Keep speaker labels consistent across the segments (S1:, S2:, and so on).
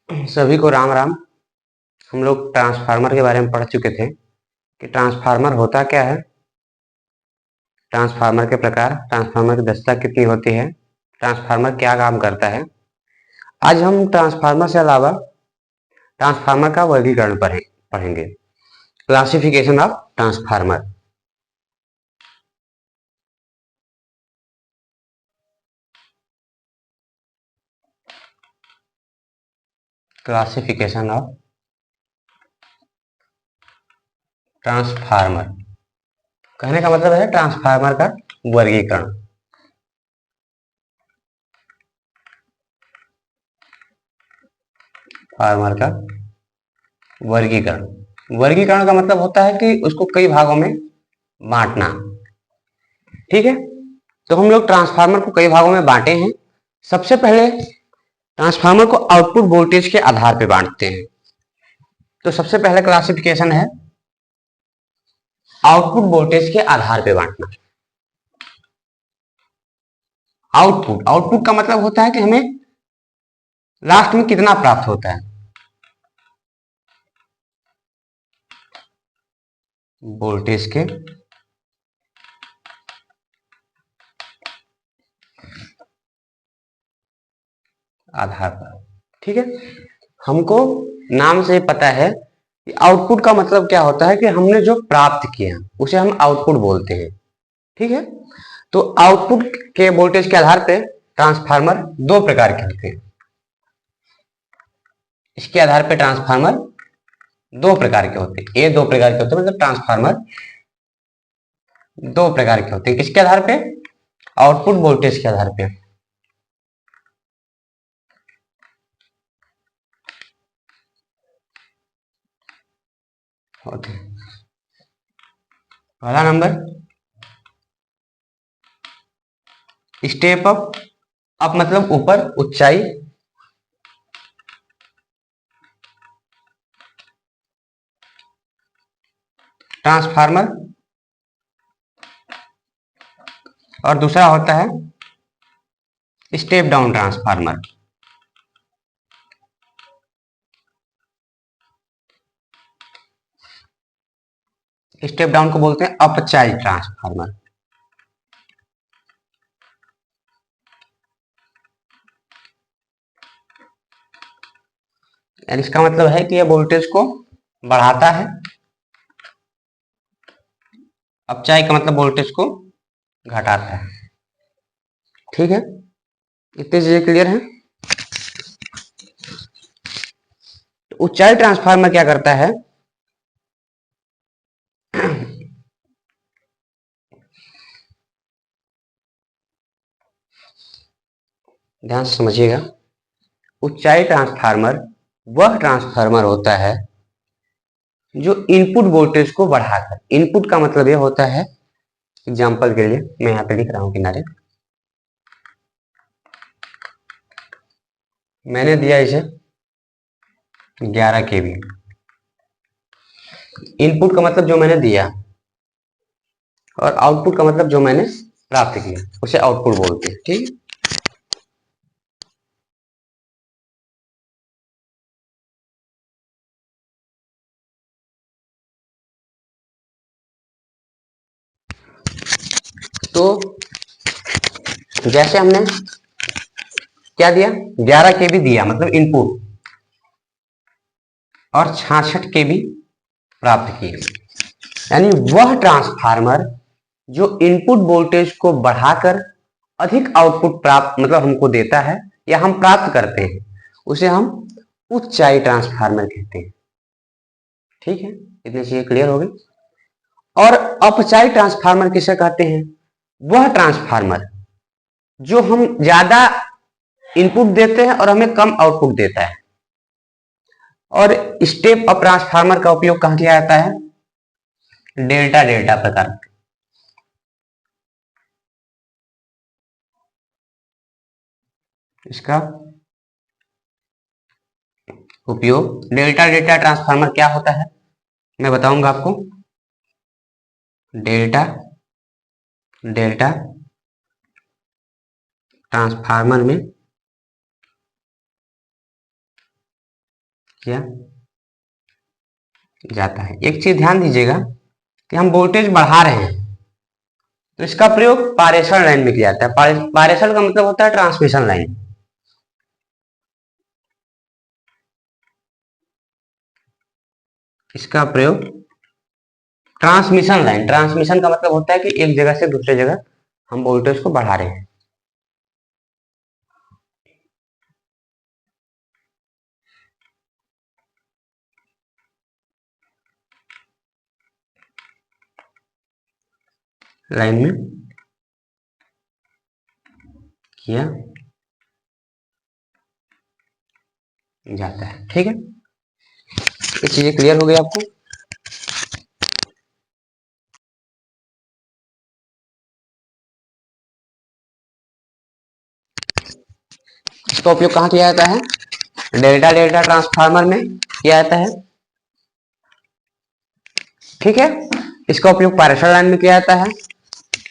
S1: सभी को राम राम। हम लोग ट्रांसफार्मर के बारे में पढ़ चुके थे कि ट्रांसफार्मर होता क्या है, ट्रांसफार्मर के प्रकार, ट्रांसफार्मर की दक्षता कितनी होती है, ट्रांसफार्मर क्या काम करता है। आज हम ट्रांसफार्मर से अलावा ट्रांसफार्मर का वर्गीकरण पढ़ेंगे। Classification of transformer. Classification of transformer कहने का मतलब है ट्रांसफार्मर का वर्गीकरण। फार्मर का वर्गीकरण, वर्गीकरण का मतलब होता है कि उसको कई भागों में बांटना। ठीक है, तो हम लोग ट्रांसफार्मर को कई भागों में बांटे हैं। सबसे पहले ट्रांसफार्मर को आउटपुट वोल्टेज के आधार पर बांटते हैं। तो सबसे पहला क्लासिफिकेशन है आउटपुट वोल्टेज के आधार पर बांटना। आउटपुट का मतलब होता है कि हमें लास्ट में कितना प्राप्त होता है। वोल्टेज के आधार पर। ठीक है, हमको नाम से पता है कि आउटपुट का मतलब क्या होता है कि हमने जो प्राप्त किया उसे हम आउटपुट बोलते हैं। ठीक है, तो आउटपुट के वोल्टेज के आधार पर ट्रांसफार्मर दो प्रकार के होते हैं। इसके आधार पर ट्रांसफार्मर दो प्रकार के होते हैं। ये दो प्रकार के होते हैं, मतलब ट्रांसफार्मर दो प्रकार के होते हैं। किसके आधार पे? आउटपुट वोल्टेज के आधार पे होते हैं। पहला नंबर स्टेप अप। अप मतलब ऊपर, ऊंचाई। ट्रांसफार्मर। और दूसरा होता है step down transformer. Step down को बोलते हैं अपचाई ट्रांसफार्मर। यानी इसका मतलब है कि यह वोल्टेज को बढ़ाता है। अपचाई का मतलब वोल्टेज को घटाता है। ठीक है, इतनी चीजें क्लियर है। तो ऊंचाई ट्रांसफार्मर क्या करता है? ध्यान से समझिएगा। ऊंचाई ट्रांसफार्मर वह ट्रांसफार्मर होता है जो इनपुट वोल्टेज को बढ़ाकर, इनपुट का मतलब यह होता है, एग्जांपल के लिए मैं यहाँ पे लिख रहा हूं किनारे, मैंने दिया इसे 11 केवी। इनपुट का मतलब जो मैंने दिया, और आउटपुट का मतलब जो मैंने प्राप्त किया, उसे आउटपुट बोलते हैं। ठीक है, तो जैसे हमने क्या दिया, 11 केवी दिया मतलब इनपुट, और 66 केवी प्राप्त किए। यानी वह ट्रांसफार्मर जो इनपुट वोल्टेज को बढ़ाकर अधिक आउटपुट प्राप्त मतलब हमको देता है या हम प्राप्त करते हैं, उसे हम उच्चाई ट्रांसफार्मर कहते हैं। ठीक है, इतनी चीजें क्लियर हो गई। और अपचाई ट्रांसफार्मर किसे कहते हैं? वह ट्रांसफार्मर जो हम ज्यादा इनपुट देते हैं और हमें कम आउटपुट देता है। और स्टेप अप ट्रांसफार्मर का उपयोग कहां किया जाता है? डेल्टा डेल्टा प्रकार। इसका उपयोग डेल्टा डेल्टा ट्रांसफार्मर क्या होता है मैं बताऊंगा आपको। डेल्टा डेल्टा ट्रांसफार्मर में किया जाता है। एक चीज ध्यान दीजिएगा कि हम वोल्टेज बढ़ा रहे हैं तो इसका प्रयोग पारेषण लाइन में किया जाता है। पारेषण का मतलब होता है ट्रांसमिशन लाइन। इसका प्रयोग ट्रांसमिशन लाइन, ट्रांसमिशन का मतलब होता है कि एक जगह से दूसरे जगह हम वोल्टेज को बढ़ा रहे हैं। लाइन में किया जाता है। ठीक है, ये चीजें क्लियर हो गई आपको? इसका उपयोग कहाँ किया जाता है? डेल्टा डेल्टा ट्रांसफार्मर में किया जाता है। ठीक है, इसका उपयोग पारेषण लाइन में किया जाता है।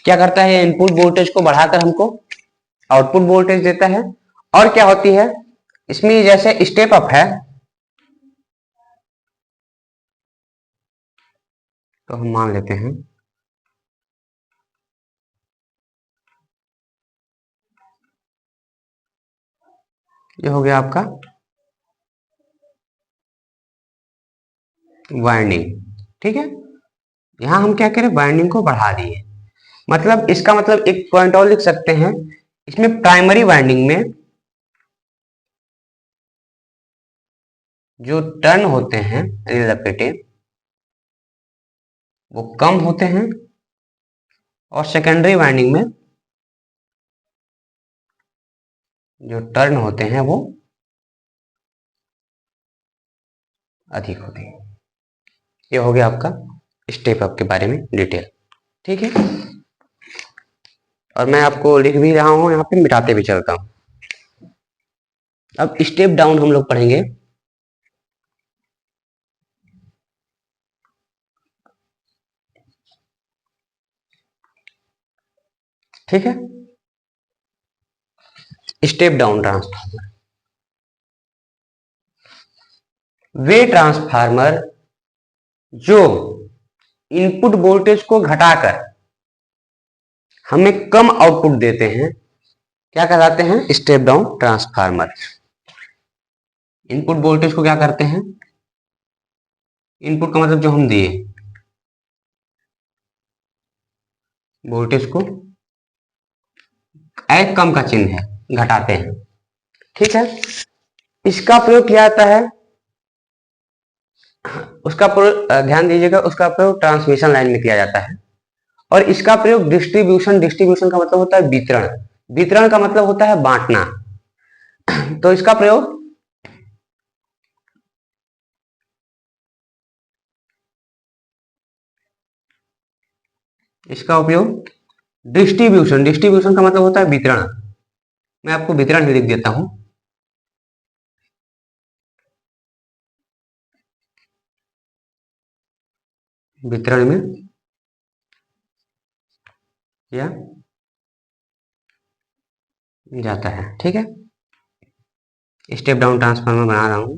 S1: क्या करता है? इनपुट वोल्टेज को बढ़ाकर हमको आउटपुट वोल्टेज देता है। और क्या होती है इसमें, जैसे स्टेप अप है तो हम मान लेते हैं ये हो गया आपका वाइंडिंग। ठीक है, यहां हम क्या करें, वाइंडिंग को बढ़ा दिए। मतलब इसका मतलब एक पॉइंट और लिख सकते हैं, इसमें प्राइमरी वाइंडिंग में जो टर्न होते हैं लपेटे वो कम होते हैं और सेकेंडरी वाइंडिंग में जो टर्न होते हैं वो अधिक होते हैं। ये हो गया आपका स्टेप अप के बारे में डिटेल। ठीक है, और मैं आपको लिख भी रहा हूं, यहाँ पे मिटाते भी चलता हूं। अब स्टेप डाउन हम लोग पढ़ेंगे। ठीक है, स्टेप डाउन ट्रांसफार्मर वे ट्रांसफार्मर जो इनपुट वोल्टेज को घटाकर हमें कम आउटपुट देते हैं क्या कहलाते हैं? Step down transformer. Input voltage को क्या करते हैं, इनपुट का मतलब जो हम दिए वोल्टेज को एक कम का चिन्ह है, घटाते हैं। ठीक है, इसका प्रयोग किया जाता है, उसका प्रयोग ध्यान दीजिएगा, उसका प्रयोग ट्रांसमिशन लाइन में किया जाता है। और इसका प्रयोग डिस्ट्रीब्यूशन, डिस्ट्रीब्यूशन का मतलब होता है वितरण, वितरण का मतलब होता है बांटना। तो इसका प्रयोग इसका उपयोग डिस्ट्रीब्यूशन, डिस्ट्रीब्यूशन का मतलब होता है वितरण। मैं आपको वितरण ही लिख देता हूं। वितरण में किया जाता है। ठीक है, स्टेप डाउन ट्रांसफार्मर बना रहा हूं।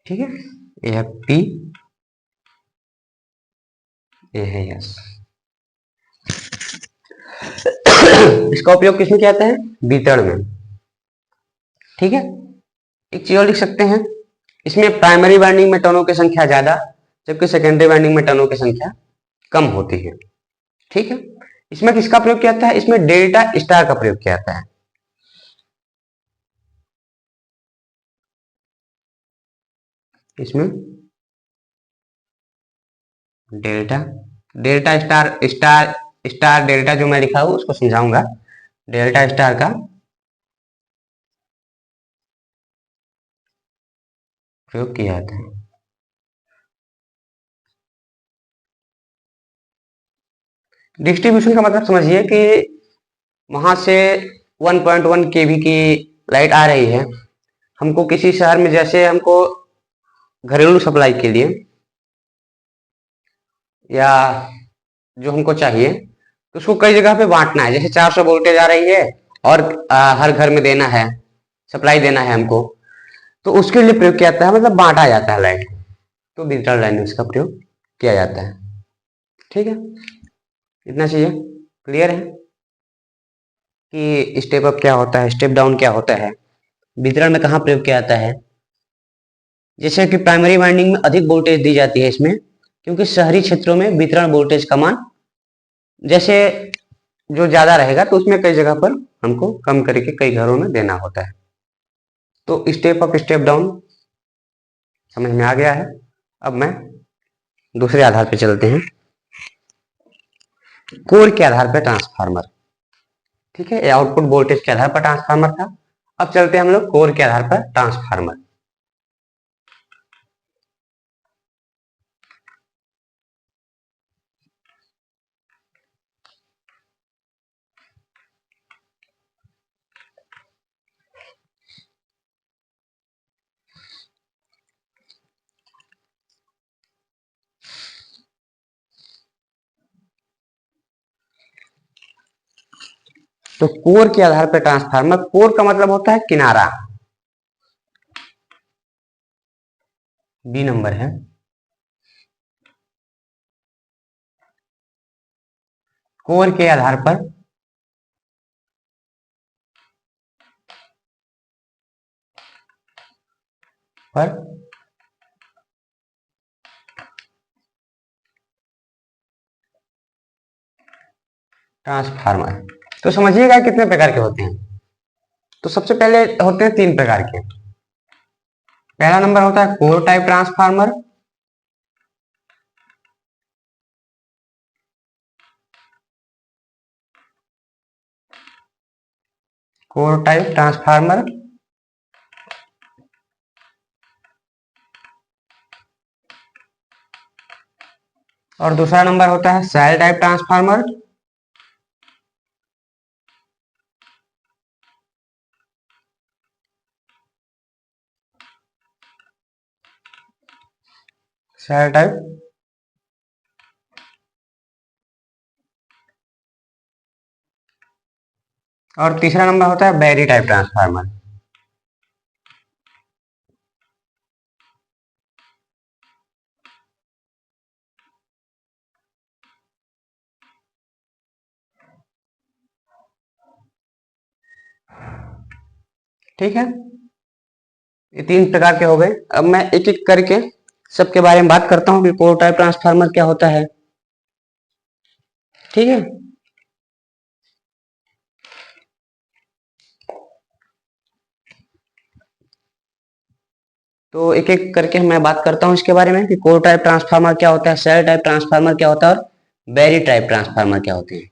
S1: ठीक है, ये है पी, ये है यस। इसका उपयोग किसमें किया जाता है? वितरण में। ठीक है, एक चीज और लिख सकते हैं, इसमें प्राइमरी वाइंडिंग में टर्नों की संख्या ज्यादा जबकि सेकेंडरी वाइंडिंग में टर्नों की संख्या कम होती है। ठीक है, इसमें किसका प्रयोग किया जाता है? इसमें डेल्टा स्टार का प्रयोग किया जाता है। इसमें delta, delta star, star star delta जो मैं लिखा हूं उसको समझाऊंगा। डेल्टा स्टार का प्रयोग किया जाता है। डिस्ट्रीब्यूशन का मतलब समझिए कि वहां से 1.1 केवी की लाइट आ रही है, हमको किसी शहर में, जैसे हमको घरेलू सप्लाई के लिए या जो हमको चाहिए तो उसको कई जगह पे बांटना है, जैसे 400 वोल्टेज आ रही है और हर घर में देना है, सप्लाई देना है हमको, तो उसके लिए प्रयोग किया जाता है, मतलब बांटा जाता है लाइट को, तो डिजिटल डायनेमिक्स का प्रयोग किया जाता है। ठीक है, इतना चाहिए, क्लियर है कि स्टेप अप क्या होता है, स्टेप डाउन क्या होता है, वितरण में कहाँ प्रयोग किया जाता है। जैसे कि प्राइमरी वाइंडिंग में अधिक वोल्टेज दी जाती है इसमें, क्योंकि शहरी क्षेत्रों में वितरण वोल्टेज का मान जैसे जो ज्यादा रहेगा तो उसमें कई जगह पर हमको कम करके कई घरों में देना होता है। तो स्टेप अप स्टेप डाउन समझ में आ गया है। अब मैं दूसरे आधार पे चलते हैं, कोर के आधार पर ट्रांसफार्मर। ठीक है, आउटपुट वोल्टेज के आधार पर ट्रांसफार्मर था, अब चलते हैं हम लोग कोर के आधार पर ट्रांसफार्मर। तो कोर के आधार पर ट्रांसफार्मर, कोर का मतलब होता है किनारा, बी नंबर है। कोर के आधार पर ट्रांसफार्मर, तो समझिएगा कितने प्रकार के होते हैं। तो सबसे पहले होते हैं 3 प्रकार के। पहला नंबर होता है core type transformer, core type transformer. और दूसरा नंबर होता है shell type transformer, shell type. और तीसरा नंबर होता है बैरी टाइप ट्रांसफार्मर। ठीक है, ये 3 प्रकार के हो गए। अब मैं एक एक करके सबके बारे में बात करता हूँ कि कोर टाइप ट्रांसफार्मर क्या होता है। ठीक है, तो एक एक करके मैं बात करता हूँ इसके बारे में कि कोर टाइप ट्रांसफार्मर क्या होता है, सेल टाइप ट्रांसफार्मर क्या होता है और बैरी टाइप ट्रांसफार्मर क्या होते हैं।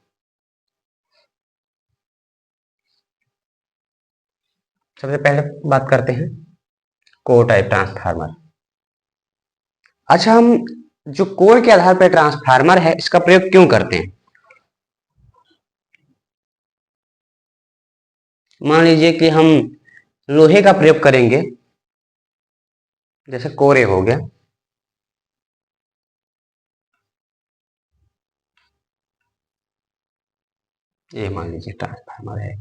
S1: सबसे पहले बात करते हैं कोर टाइप ट्रांसफार्मर। अच्छा, हम जो कोर के आधार पर ट्रांसफार्मर है इसका प्रयोग क्यों करते हैं। मान लीजिए कि हम लोहे का प्रयोग करेंगे, जैसे कोरे हो गया, ये मान लीजिए ट्रांसफार्मर है,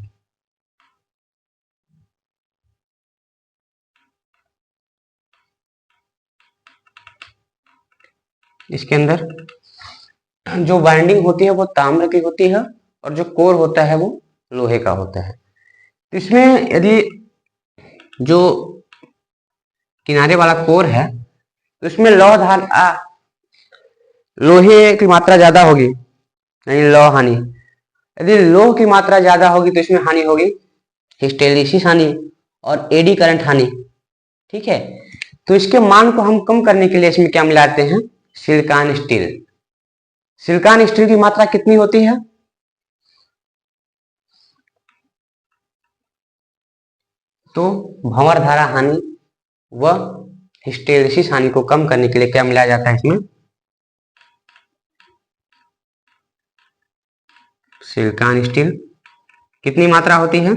S1: इसके अंदर जो वाइंडिंग होती है वो ताम्र की होती है और जो कोर होता है वो लोहे का होता है। तो इसमें यदि जो किनारे वाला कोर है तो इसमें लौह धान लोहे की मात्रा ज्यादा होगी, यानी लौह हानि। यदि लोह की मात्रा ज्यादा होगी तो इसमें हानि होगी हिस्टेरिसिस हानि और एडी करंट हानि। ठीक है, तो इसके मान को हम कम करने के लिए इसमें क्या मिलाते हैं, सिलिकॉन स्टील। सिलिकॉन स्टील की मात्रा कितनी होती है, तो भंवर धारा हानि व हिस्टेरिसिस हानि को कम करने के लिए क्या मिलाया जाता है इसमें, सिलिकॉन स्टील। कितनी मात्रा होती है,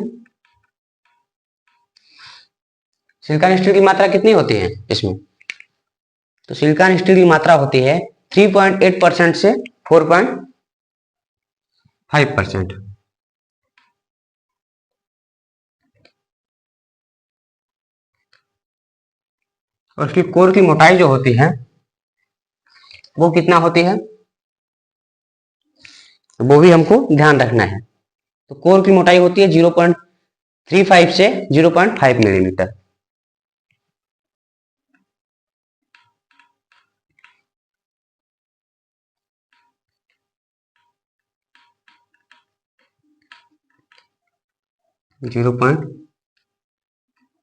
S1: सिलिकॉन स्टील की मात्रा कितनी होती है इसमें, तो सिलिकॉन स्टील की मात्रा होती है 3.8% से 4. 5%। और उसकी कोर की मोटाई जो होती है वो कितना होती है, वो भी हमको ध्यान रखना है। तो कोर की मोटाई होती है 0.35 से 0.5 millimetre. Zero point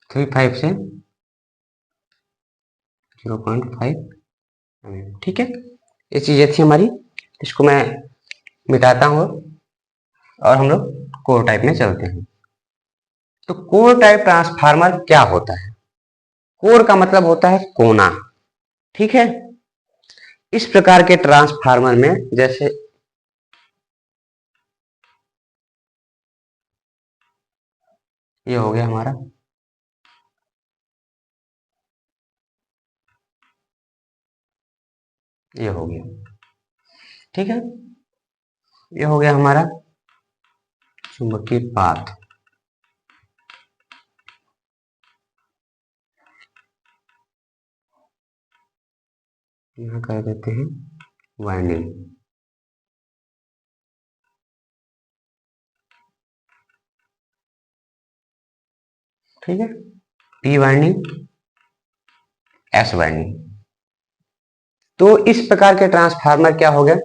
S1: three five से 0.5। ठीक है, ये चीजें थी हमारी, इसको मैं मिटाता हूँ और हम लोग कोर टाइप में चलते हैं। तो कोर टाइप ट्रांसफार्मर क्या होता है? कोर का मतलब होता है कोना। ठीक है, इस प्रकार के ट्रांसफार्मर में जैसे ये हो गया हमारा, ये हो गया, ठीक है, ये हो गया हमारा चुंबकीय पाथ। यहाँ कर देते हैं वाइंडिंग। ठीक है, पी वाइंडिंग, एस वाइंडिंग। तो इस प्रकार के ट्रांसफार्मर क्या हो गया,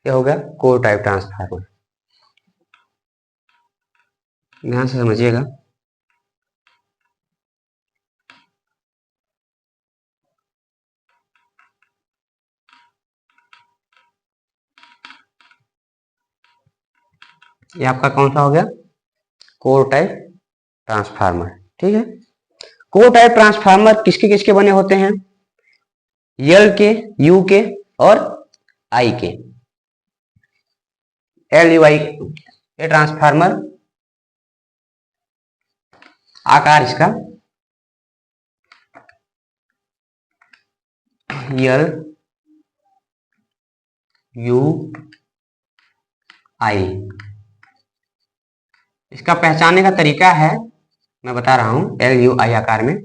S1: ये हो गया कोर टाइप ट्रांसफार्मर। ध्यान से समझिएगा। ये आपका कौन सा हो गया, कोर टाइप ट्रांसफार्मर। ठीक है, कोर टाइप ट्रांसफार्मर किसके किसके बने होते हैं, एल के, यू के और आई के। एल यू आई, ये ट्रांसफार्मर आकार इसका एल यू आई। इसका पहचानने का तरीका है, मैं बता रहा हूं, एल यू आई आकार में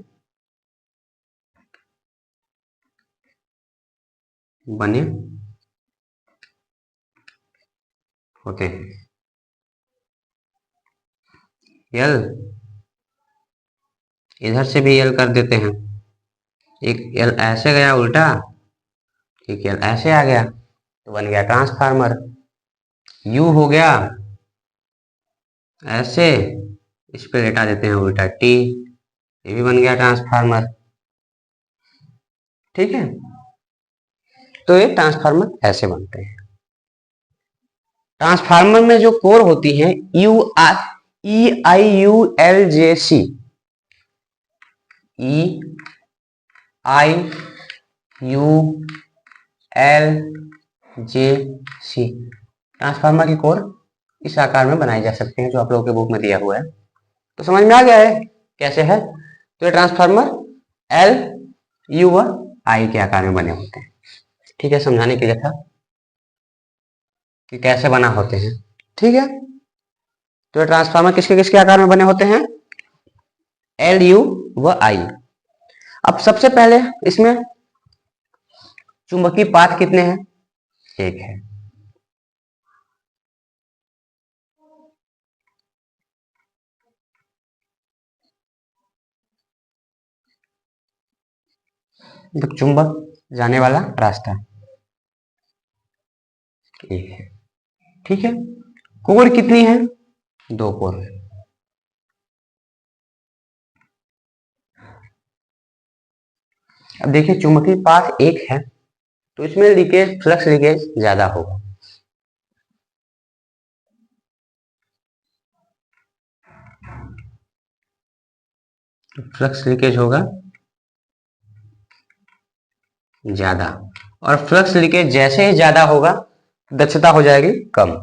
S1: बने होते हैं। एल इधर से भी एल कर देते हैं, एक एल ऐसे गया उल्टा, एक एल ऐसे आ गया, तो बन गया ट्रांसफार्मर। यू हो गया ऐसे, इस पे लेटा देते हैं उल्टा टी, ये भी बन गया ट्रांसफार्मर। ठीक है, तो ये ट्रांसफार्मर ऐसे बनते हैं। ट्रांसफार्मर में जो कोर होती है you are E I U L J C, E I U L J C, transformer की कोर इस आकार में बनाई जा सकते हैं जो आप लोगों के बुक में दिया हुआ है। तो समझ में आ गया है कैसे है। तो ये ट्रांसफार्मर एल यू व आई के आकार में बने होते हैं। ठीक है, समझाने के लिए था कि कैसे बना होते हैं। ठीक है, तो ये ट्रांसफार्मर किसके किसके आकार में बने होते हैं, एल यू व आई। अब सबसे पहले इसमें चुंबकीय पाथ कितने हैं, एक है। तो चुंबक जाने वाला रास्ता एक है। ठीक है, कोर कितनी है, दो कोर है। अब देखिए चुंबकीय पाथ एक है तो इसमें लीकेज, फ्लक्स लीकेज ज्यादा होगा। फ्लक्स लीकेज होगा ज्यादा, और फ्लक्स लीकेज जैसे ही ज्यादा होगा दक्षता हो जाएगी कम।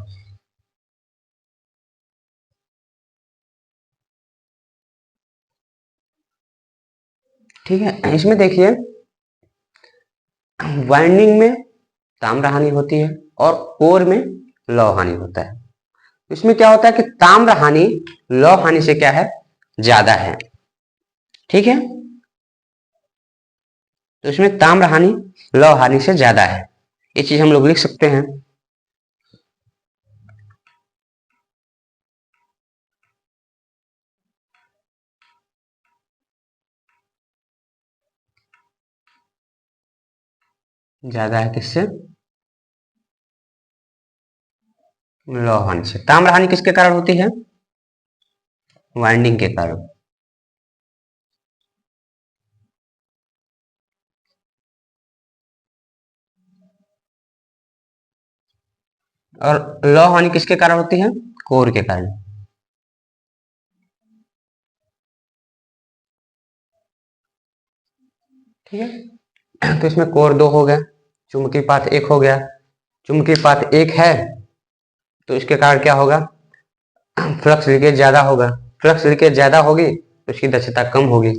S1: ठीक है, इसमें देखिए वाइंडिंग में ताम्रहानि होती है और कोर में लौह हानि होता है। इसमें क्या होता है कि ताम्र हानि लौह हानि से क्या है, ज्यादा है। ठीक है, तो इसमें ताम्र हानि लौह हानि से ज्यादा है, ये चीज हम लोग लिख सकते हैं। ज्यादा है किससे, लौह हानि से। ताम्र हानि किसके कारण होती है, वाइंडिंग के कारण। और लौह हानि किसके कारण होती है, कोर के कारण। ठीक है, तो इसमें कोर 2 हो गया, चुंबकीय पाथ 1 हो गया। चुंबकीय पाथ 1 है तो इसके कारण क्या होगा, फ्लक्स लीकेज ज्यादा होगा। फ्लक्स लीकेज ज्यादा होगी तो इसकी दक्षता कम होगी।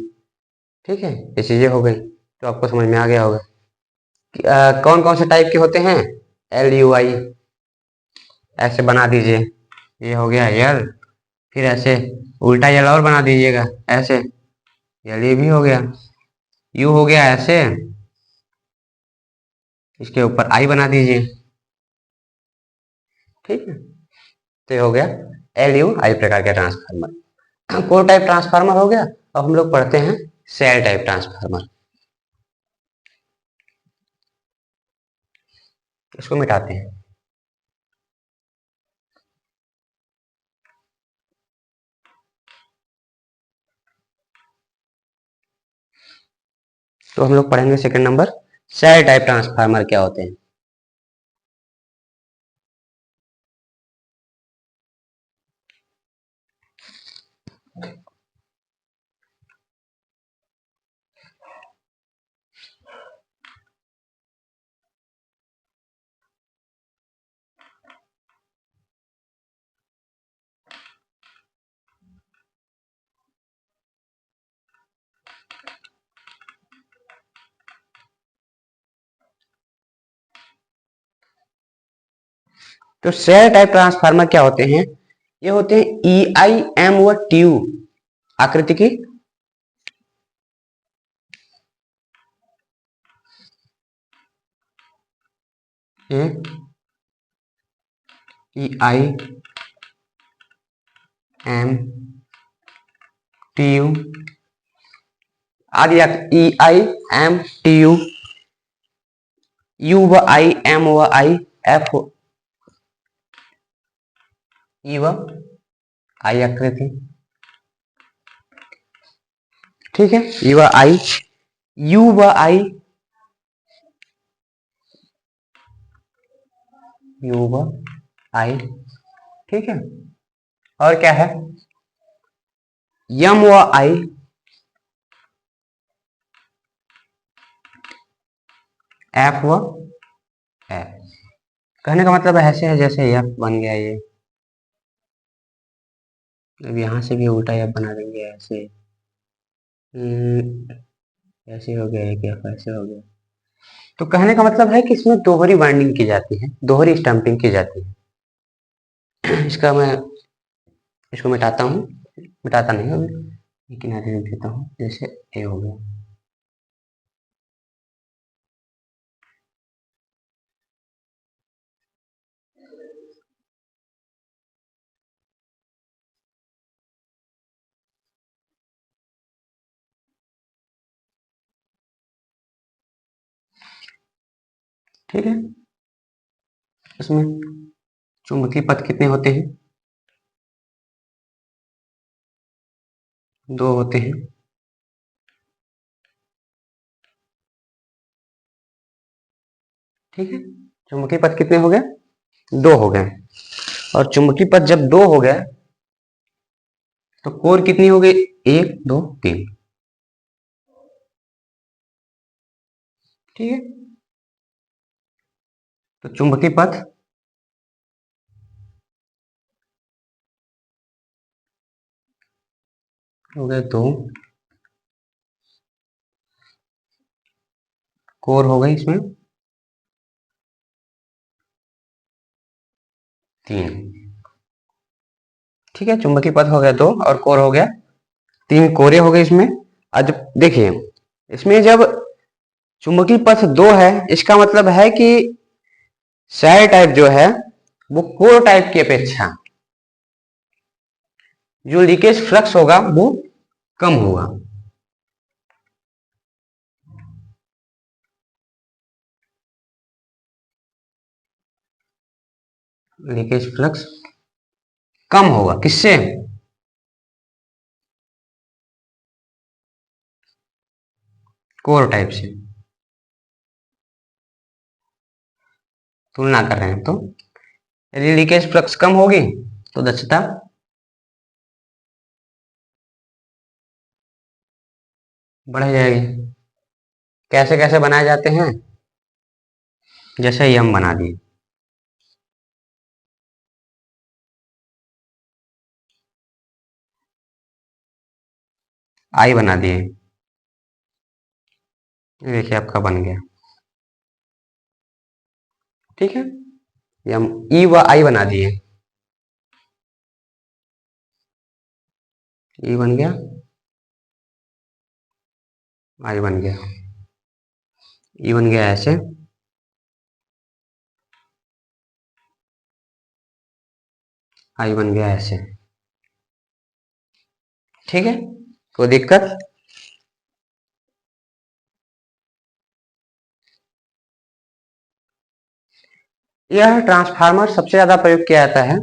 S1: ठीक है, ये चीजें हो गई, तो आपको समझ में आ गया होगा। कौन कौन से टाइप के होते हैं, एल यू आई, ऐसे बना दीजिए, ये हो गया यल। फिर ऐसे उल्टा यल और बना दीजिएगा, ऐसे यल, ये भी हो गया। यू हो गया ऐसे, इसके ऊपर आई बना दीजिए। ठीक है, तो ये हो गया एल यू आई प्रकार के ट्रांसफार्मर। कोर टाइप ट्रांसफार्मर हो गया। अब हम लोग पढ़ते हैं सेल टाइप ट्रांसफार्मर। इसको मिटाते हैं। तो हम लोग पढ़ेंगे second number, shell type transformer क्या होते हैं। तो सेल टाइप ट्रांसफार्मर क्या होते हैं, ये होते हैं ई आई एम व ट्यूब आकृति की। E I M T U आ गया, E I M T U, U व आई, एम व आई, एफ ई व आई आकृति। ठीक है, ई व आई, यू व आई, यू व आई। ठीक है, और क्या है, यम व आई, एफ व एफ। कहने का मतलब ऐसे है जैसे एफ बन गया ये, अब यहाँ से भी उल्टा एफ बना देंगे ऐसे। ऐसे हो गया, एक एफ ऐसे हो गया। तो कहने का मतलब है कि इसमें दोहरी बाइंडिंग की जाती है, दोहरी स्टैंपिंग की जाती है। इसका मैं इसको मिटाता हूँ, मिटाता नहीं अभी, किनारे लिख देता हूँ, जैसे ए हो गया। ठीक है, इसमें चुंबकीय पथ कितने होते हैं, 2 होते हैं। ठीक है, चुंबकीय पथ कितने हो गए, 2 हो गए। और चुंबकीय पथ जब 2 हो गए तो कोर कितनी हो गई, 1 2 3। ठीक है, तो चुंबकीय पथ हो गए 2, कोर हो गई इसमें 3। ठीक है, चुंबकीय पथ हो गया 2 और कोर हो गया 3 कोरे हो गए इसमें। आज देखिए इसमें जब चुंबकीय पथ 2 है, इसका मतलब है कि शेल टाइप जो है वो कोर टाइप की अपेक्षा जो लीकेज फ्लक्स होगा वो कम होगा। लीकेज फ्लक्स कम होगा किससे? कोर टाइप से। तुलना कर रहे हैं तो यदि लीकेज फ्लक्स कम होगी तो दक्षता बढ़ जाएगी। कैसे कैसे बनाए जाते हैं, जैसे ही हम बना दिए, आई बना दिए, ये देखिए आपका बन गया। ठीक है, ये हम ई व आई बना दिए, ई बन गया, आई बन गया, ई बन गया ऐसे, आई बन गया ऐसे। ठीक है, कोई दिक्कत? यह ट्रांसफार्मर सबसे ज्यादा प्रयोग किया जाता है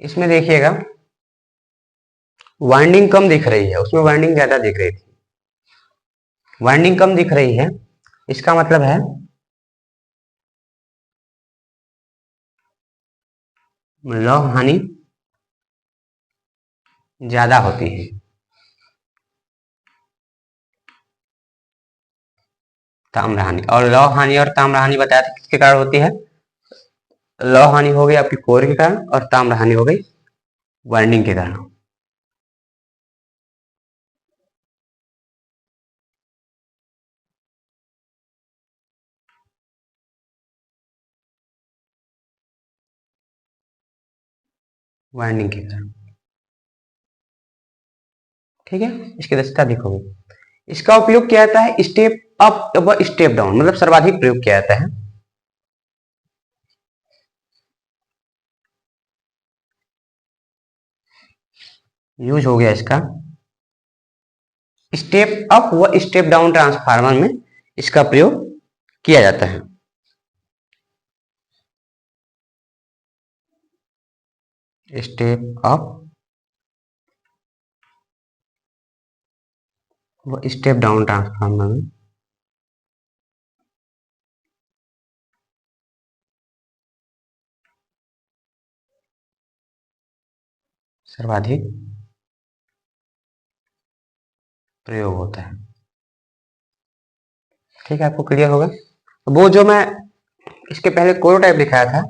S1: इसमें। देखिएगा वाइंडिंग कम दिख रही है, उसमें वाइंडिंग ज्यादा दिख रही थी। वाइंडिंग कम दिख रही है, इसका मतलब है लौह हानि ज्यादा होती है। ताम्र हानि, और लौह हानि और ताम्र हानि बताया था किसके कारण होती है? लौह हानि हो गई आपकी कोर के कारण और ताम्र हानि हो गई वाइंडिंग के कारण। वाइंडिंग के कारण। ठीक है, इसकी दक्षता दिखोगे। इसका उपयोग किया जाता है स्टेप अप व स्टेप डाउन, मतलब सर्वाधिक प्रयोग किया जाता है। यूज हो गया इसका स्टेप अप व स्टेप डाउन ट्रांसफार्मर में इसका प्रयोग किया जाता है। स्टेप अप व स्टेप डाउन ट्रांसफार्मर में सर्वाधिक प्रयोग होता है। ठीक है, आपको क्लियर होगा। वो जो मैं इसके पहले कोर टाइप दिखाया था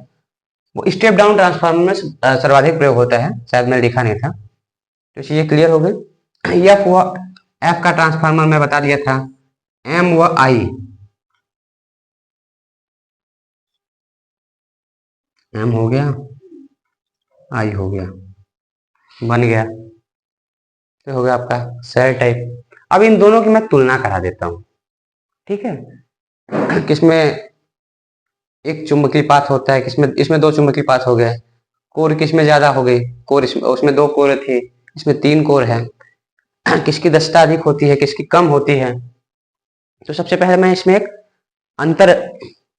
S1: वो स्टेप डाउन ट्रांसफार्मर में सर्वाधिक प्रयोग होता है, शायद मैंने लिखा नहीं था, तो ये क्लियर हो गई। एफ व एफ का ट्रांसफार्मर मैं बता दिया था, एम व आई, एम हो गया, आई हो गया, बन गया, तो हो गया आपका सेल टाइप। अब इन दोनों की मैं तुलना करा देता हूँ। ठीक है, किसमें एक चुंबकीय पाथ होता है, किसमें, इसमें 2 चुंबकीय पाथ हो गए। कोर किसमें ज्यादा हो गई? कोर इसमें, उसमें 2 कोर थी, इसमें 3 कोर है। किसकी दक्षता अधिक होती है, किसकी कम होती है? तो सबसे पहले मैं इसमें एक अंतर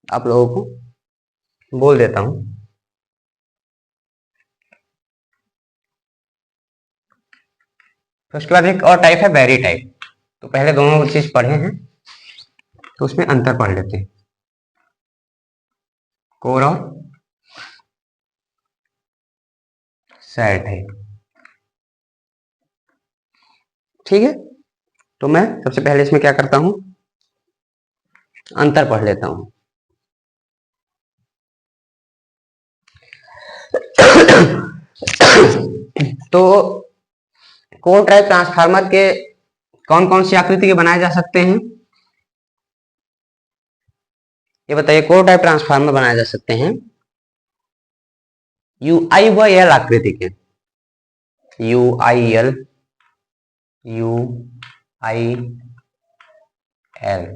S1: आप लोगों को बोल देता हूं। तो उसके बाद एक और टाइप है बैरी टाइप। तो पहले दोनों चीज पढ़े हैं तो उसमें अंतर पढ़ लेते हैं, कोर और शेल टाइप। ठीक है, तो मैं सबसे पहले इसमें क्या करता हूं, अंतर पढ़ लेता हूं। तो कोर टाइप ट्रांसफार्मर के कौन कौन सी आकृति के बनाए जा सकते हैं? ये बताइए कोर टाइप ट्रांसफार्मर बनाए जा सकते हैं यू आई व एल आकृति के, you I L, you I L,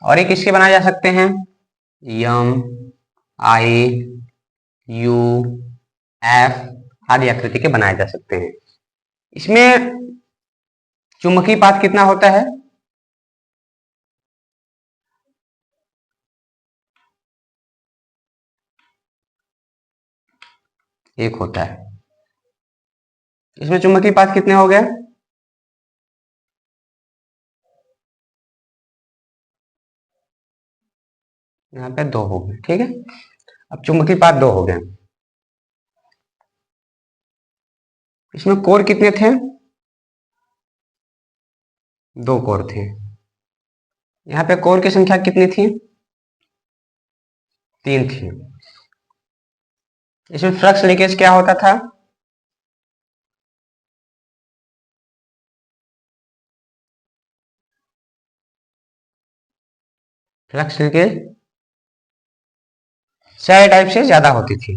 S1: और एक किसके बनाए जा सकते हैं, एम आई यू एफ आदि आकृति के बनाए जा सकते हैं। इसमें चुंबकीय पात कितना होता है, एक होता है। इसमें चुंबकीय पात कितने हो गए, यहाँ पे दो हो गए, ठीक है। अब चुंबकीय पात दो हो गए। इसमें कोर कितने थे, दो कोर थे। यहाँ पे कोर की संख्या कितनी थी, तीन थी। इसमें फ्लक्स लीकेज क्या होता था, फ्लक्स लीकेज सारे टाइप से ज्यादा होती थी।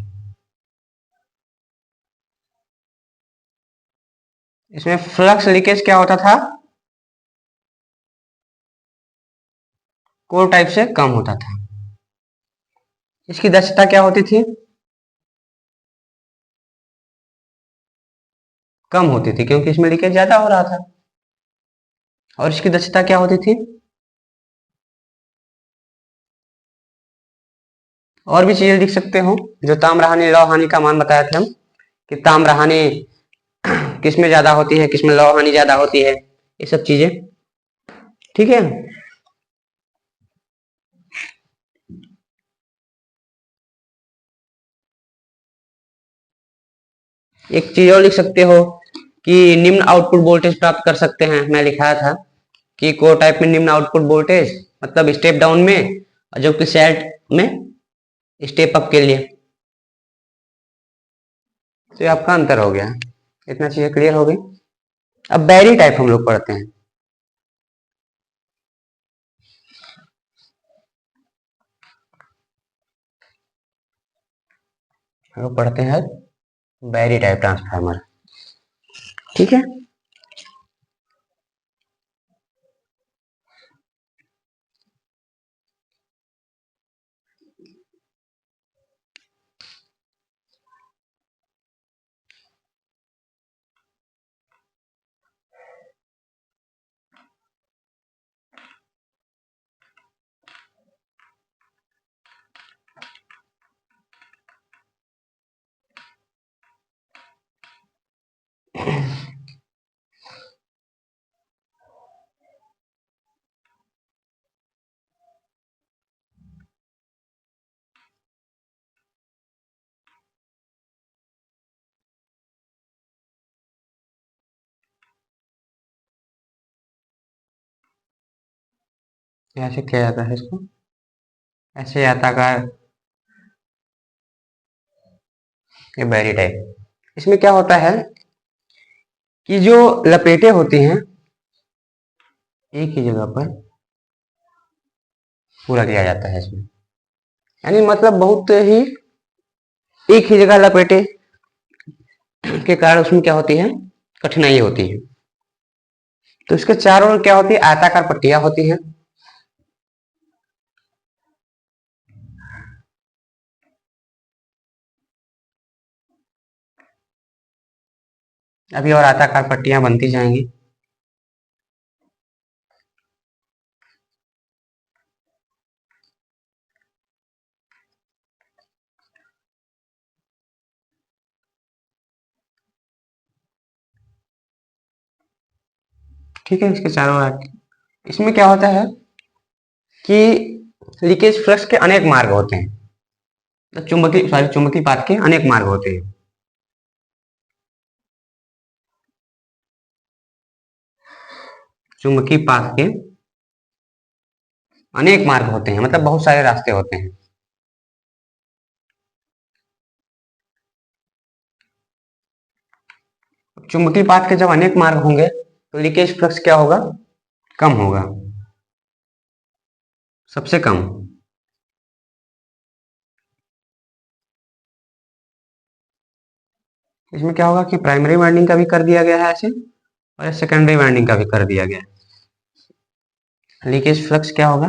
S1: इसमें फ्लक्स लीकेज क्या होता था, कोर टाइप से कम होता था। इसकी दक्षता क्या होती थी, कम होती थी, क्योंकि इसमें लीकेज ज्यादा हो रहा था। और इसकी दक्षता क्या होती थी, और भी चीजें लिख सकते हो, जो ताम्रहानि लौह हानि का मान बताए थे हम, कि ताम्रहानि किसमें ज्यादा होती है, किसमें लौह हानि ज्यादा होती है, ये सब चीजें, ठीक है। एक चीज और लिख सकते हो कि निम्न आउटपुट वोल्टेज प्राप्त कर सकते हैं, मैं लिखाया था कि कोर टाइप में निम्न आउटपुट वोल्टेज मतलब स्टेप डाउन में, जो कि सेट में स्टेप अप के लिए। तो ये आपका अंतर हो गया, इतना चीजें क्लियर हो गई। अब बैरी टाइप हम लोग पढ़ते हैं। हम लोग पढ़ते हैं बैरी टाइप ट्रांसफार्मर, ठीक है। ऐसे किया जाता है इसको, ऐसे आता का ये बैरी टाइप। इसमें क्या होता है कि जो लपेटे होती हैं एक ही जगह पर पूरा किया जाता है इसमें, यानी मतलब बहुत ही एक ही जगह लपेटे के कारण उसमें क्या होती है, कठिनाई होती है। तो इसके चारों ओर क्या होती है, आयताकार पट्टियां होती हैं। अभी और आयताकार पट्टियां बनती जाएंगी। ठीक है, इसके चारों ओर इसमें क्या होता है कि लीकेज फ्लक्स के अनेक मार्ग होते हैं, तो चुंबकीय पाथ के अनेक मार्ग होते हैं। चुंबकीय पाथ के अनेक मार्ग होते हैं, मतलब बहुत सारे रास्ते होते हैं। चुंबकीय पाथ के जब अनेक मार्ग होंगे तो लीकेज फ्लक्स क्या होगा, कम होगा, सबसे कम। इसमें क्या होगा कि प्राइमरी वाइंडिंग का भी कर दिया गया है ऐसे, और सेकेंडरी वाइंडिंग का भी कर दिया गया है। लीकेज फ्लक्स क्या होगा,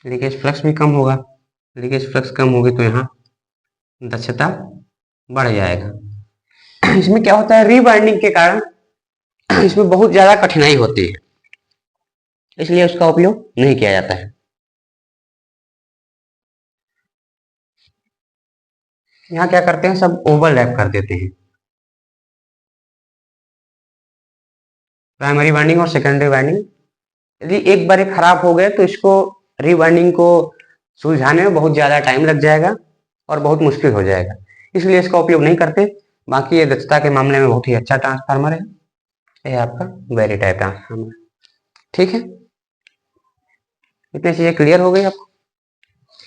S1: लीकेज फ्लक्स भी कम होगा। लीकेज फ्लक्स कम होगी तो यहाँ दक्षता बढ़ जाएगा। इसमें क्या होता है, रीवाइंडिंग के कारण इसमें बहुत ज्यादा कठिनाई होती है, इसलिए उसका उपयोग नहीं किया जाता है। यहाँ क्या करते हैं, सब ओवरलैप कर देते हैं, प्राइमरी वाइंडिंग और सेकेंडरी वाइंडिंग। यदि एक बार खराब हो गए तो इसको रीवाइंडिंग को सुलझाने में बहुत ज्यादा टाइम लग जाएगा और बहुत मुश्किल हो जाएगा, इसलिए इसका उपयोग नहीं करते। बाकी ये दक्षता के मामले में बहुत ही अच्छा ट्रांसफार्मर है, ये आपका वेरी टाइप ट्रांसफार्मर। ठीक है, इतनी चीजें क्लियर हो गई आपको।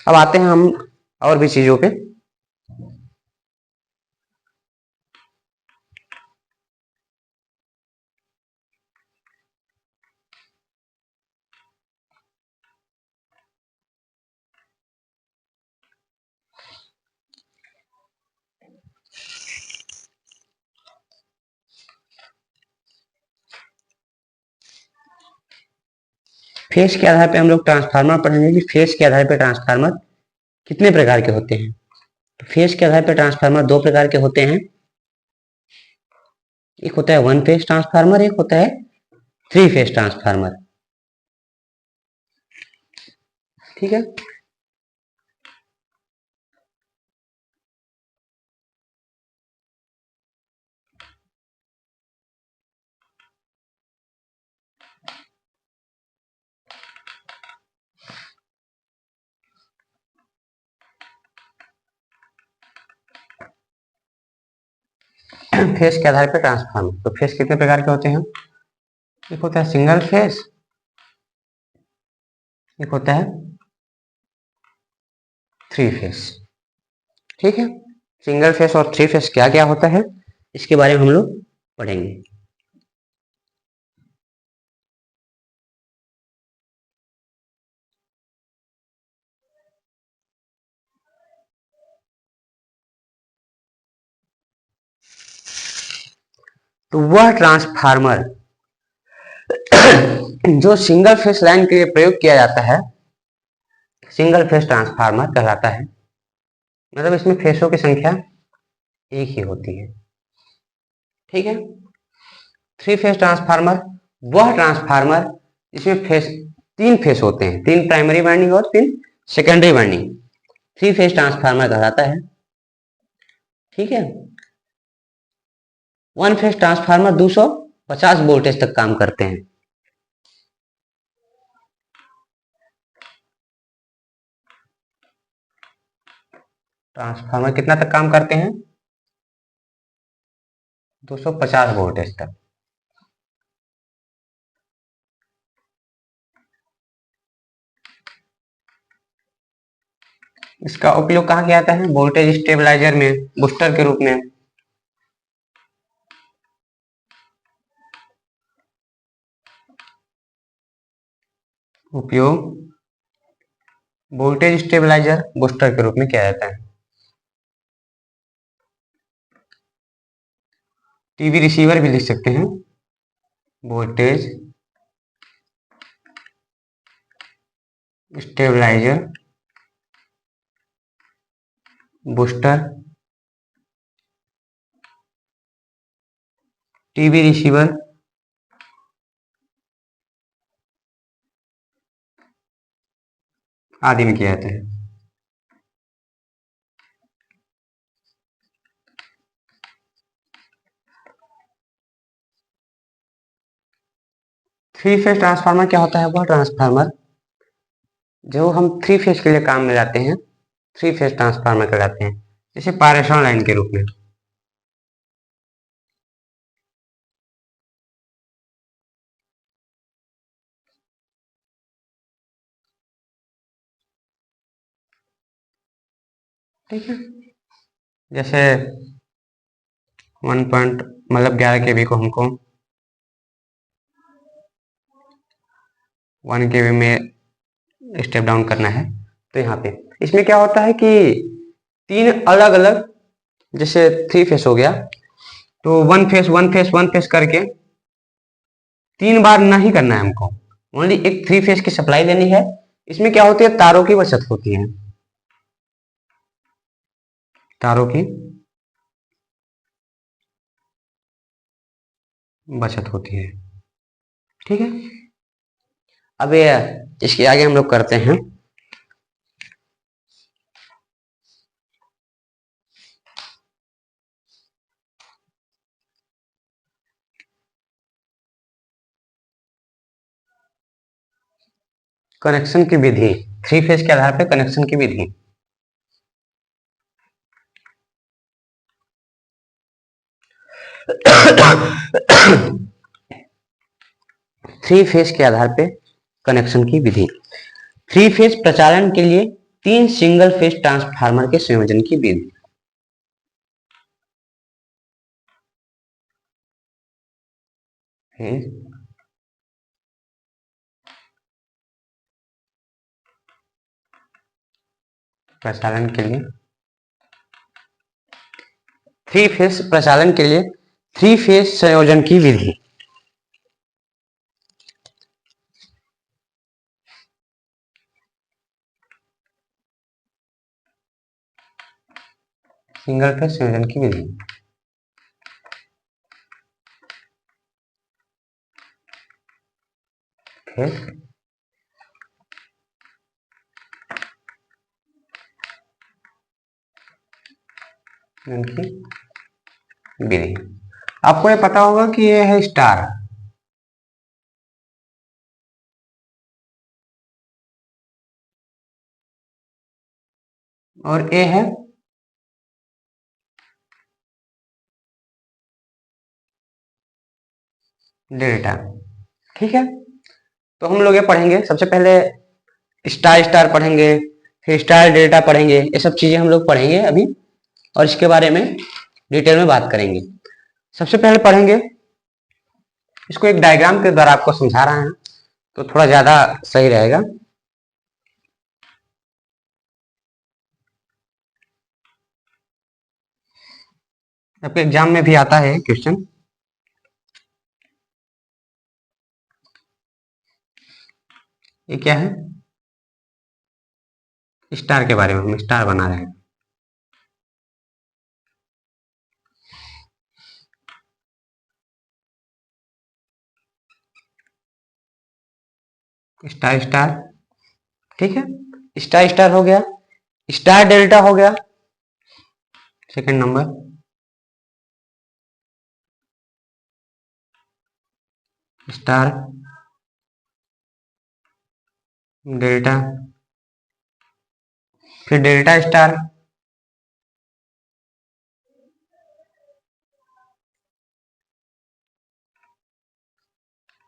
S1: अब आते हैं हम और भी चीजों पे। फेस के आधार पे हम लोग ट्रांसफार्मर पढ़ेंगे कि फेस के आधार पे ट्रांसफार्मर कितने प्रकार के होते हैं। तो फेस के आधार पे ट्रांसफार्मर दो प्रकार के होते हैं, एक होता है वन फेस ट्रांसफार्मर, एक होता है थ्री फेस ट्रांसफार्मर। ठीक है, फेस के आधार पे ट्रांसफार्मर। तो फेस कितने प्रकार के होते हैं, एक होता है सिंगल फेस, एक होता है थ्री फेस। ठीक है, सिंगल फेस और थ्री फेस क्या क्या होता है इसके बारे में हम लोग पढ़ेंगे। तो वह ट्रांसफार्मर जो सिंगल फेस लाइन के लिए प्रयोग किया जाता है, सिंगल फेस ट्रांसफार्मर कहलाता है। मतलब इसमें फेसों की संख्या एक ही होती है। ठीक है, थ्री फेस ट्रांसफार्मर वह ट्रांसफार्मर जिसमें फेस तीन फेस होते हैं, तीन प्राइमरी वाइंडिंग और तीन secondary winding, three phase transformer कहलाता है। ठीक है, वन फेस ट्रांसफार्मर 250 वोल्टेज तक काम करते हैं। ट्रांसफार्मर कितना तक काम करते हैं, 250 वोल्टेज तक। इसका उपयोग कहाँ किया जाता है, वोल्टेज स्टेबलाइजर में, बूस्टर के रूप में। उपयोग वोल्टेज स्टेबलाइजर बूस्टर के रूप में किया जाता है। टीवी रिसीवर भी लिख सकते हैं, voltage stabiliser booster, TV receiver आदि में किया जाता है। थ्री फेज ट्रांसफार्मर क्या होता है, वह ट्रांसफार्मर जो हम थ्री फेज के लिए काम में लाते हैं, थ्री फेज ट्रांसफार्मर कहलाते हैं, जैसे पारेषण लाइन के रूप में। ठीक है, जैसे 1 पॉइंट मतलब 11 केवी को हमको 1 केवी में स्टेप डाउन करना है, तो यहाँ पे इसमें क्या होता है कि तीन अलग अलग जैसे 3 फेस हो गया तो 1 फेस करके 3 बार नहीं करना है हमको, ओनली एक 3 फेस की सप्लाई देनी है। इसमें क्या होती है, तारों की बचत होती है, तारों की बचत होती है। ठीक है, अब ये इसके आगे हम लोग करते हैं कनेक्शन की विधि। 3 फेस के आधार पर कनेक्शन की विधि। थ्री फेस के आधार पे कनेक्शन की विधि। 3 फेस प्रचालन के लिए 3 सिंगल फेस ट्रांसफार्मर के संयोजन की विधि। प्रचालन के लिए 3 फेस प्रचालन के लिए 3 फेस संयोजन की विधि। सिंगल फेस संयोजन की विधि। फेस की विधि। आपको ये पता होगा कि ये है स्टार, और ए है डेल्टा। ठीक है, तो हम लोग ये पढ़ेंगे, सबसे पहले स्टार स्टार पढ़ेंगे, फिर स्टार डेल्टा पढ़ेंगे, ये सब चीजें हम लोग पढ़ेंगे अभी, और इसके बारे में डिटेल में बात करेंगे। सबसे पहले पढ़ेंगे, इसको एक डायग्राम के द्वारा आपको समझा रहा है तो थोड़ा ज्यादा सही रहेगा। आपके एग्जाम में भी आता है क्वेश्चन। ये क्या है, स्टार के बारे में, हम स्टार बना रहे हैं। स्टार स्टार, ठीक है, स्टार स्टार हो गया, स्टार डेल्टा हो गया सेकंड नंबर, स्टार डेल्टा, फिर डेल्टा स्टार,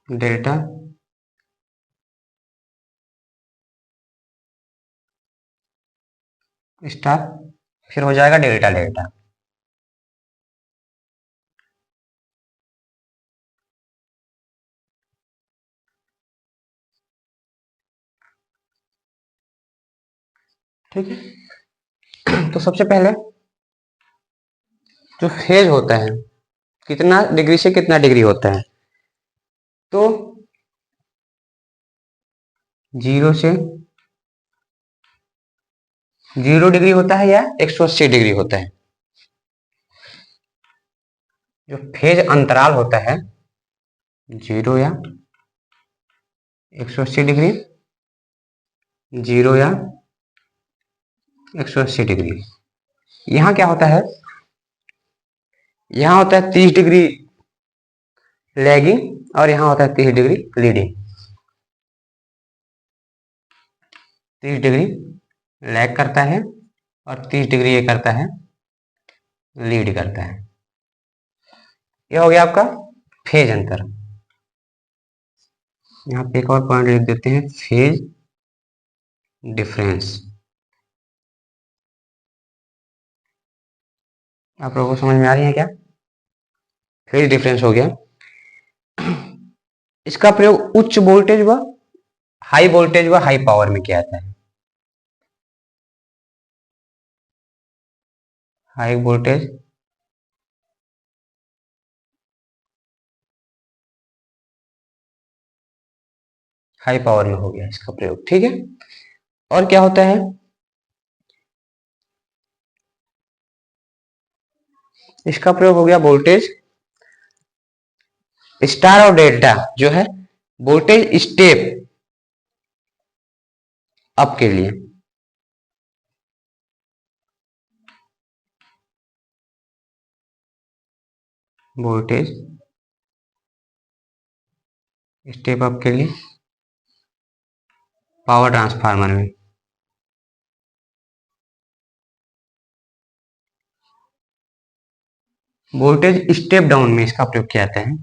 S1: डेल्टा स्टार, फिर हो जाएगा डेल्टा डेल्टा। ठीक है, तो सबसे पहले जो फेज होता है, कितना डिग्री से कितना डिग्री होता है, तो 0 से 0 डिग्री होता है या 180 डिग्री होता है। जो फेज अंतराल होता है 0 या 180 डिग्री, 0 या 180 डिग्री, यहाँ क्या होता है, यहाँ होता है 30 डिग्री लैगिंग और यहाँ होता है 30 डिग्री लीडिंग। 30 डिग्री लैग करता है और 30 डिग्री ये करता है, लीड करता है। ये हो गया आपका फेज अंतर। यहाँ पे एक और पॉइंट लिख देते हैं, फेज डिफरेंस। आप लोगों को समझ में आ रही है क्या, फेज डिफरेंस हो गया। इसका प्रयोग उच्च वोल्टेज व हाई वोल्टेज व हाई पावर में किया जाता है। हाई वोल्टेज हाई पावर में हो गया इसका प्रयोग। ठीक है, और क्या होता है, इसका प्रयोग हो गया वोल्टेज स्टार और डेल्टा जो है वोल्टेज स्टेप अप के लिए। वोल्टेज स्टेप अप के लिए पावर ट्रांसफार्मर में। वोल्टेज स्टेप डाउन में इसका प्रयोग किया जाता है।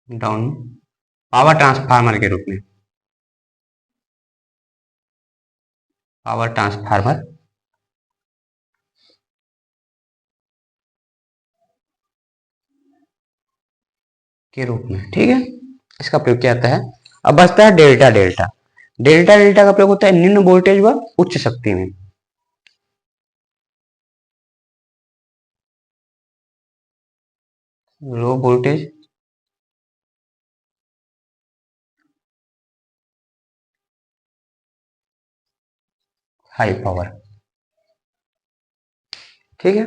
S1: डाउन पावर ट्रांसफार्मर के रूप में, पावर ट्रांसफार्मर के रूप में। ठीक है, इसका प्रयोग किया जाता है। अब बचता है डेल्टा डेल्टा। डेल्टा डेल्टा का प्रयोग होता है निम्न वोल्टेज व उच्च शक्ति में। Low voltage high power. ठीक है,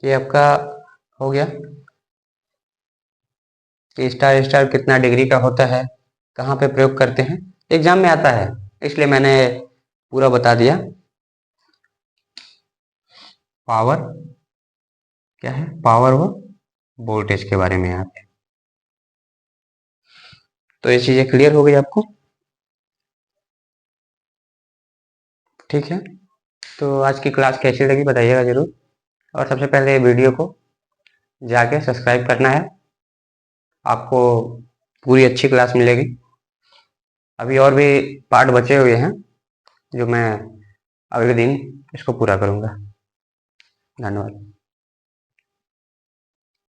S1: ये आपका हो गया कि स्टार स्टार कितना डिग्री का होता है, कहाँ पे प्रयोग करते हैं, एग्जाम में आता है, इसलिए मैंने पूरा बता दिया। पावर क्या है, पावर व वोल्टेज के बारे में यहाँ पे। तो ये चीजें क्लियर हो गई आपको। ठीक है, तो आज की क्लास कैसी लगी बताइएगा जरूर, और सबसे पहले वीडियो को जाके सब्सक्राइब करना है, आपको पूरी अच्छी क्लास मिलेगी। अभी और भी पार्ट बचे हुए हैं जो मैं अगले दिन इसको पूरा करूँगा। धन्यवाद।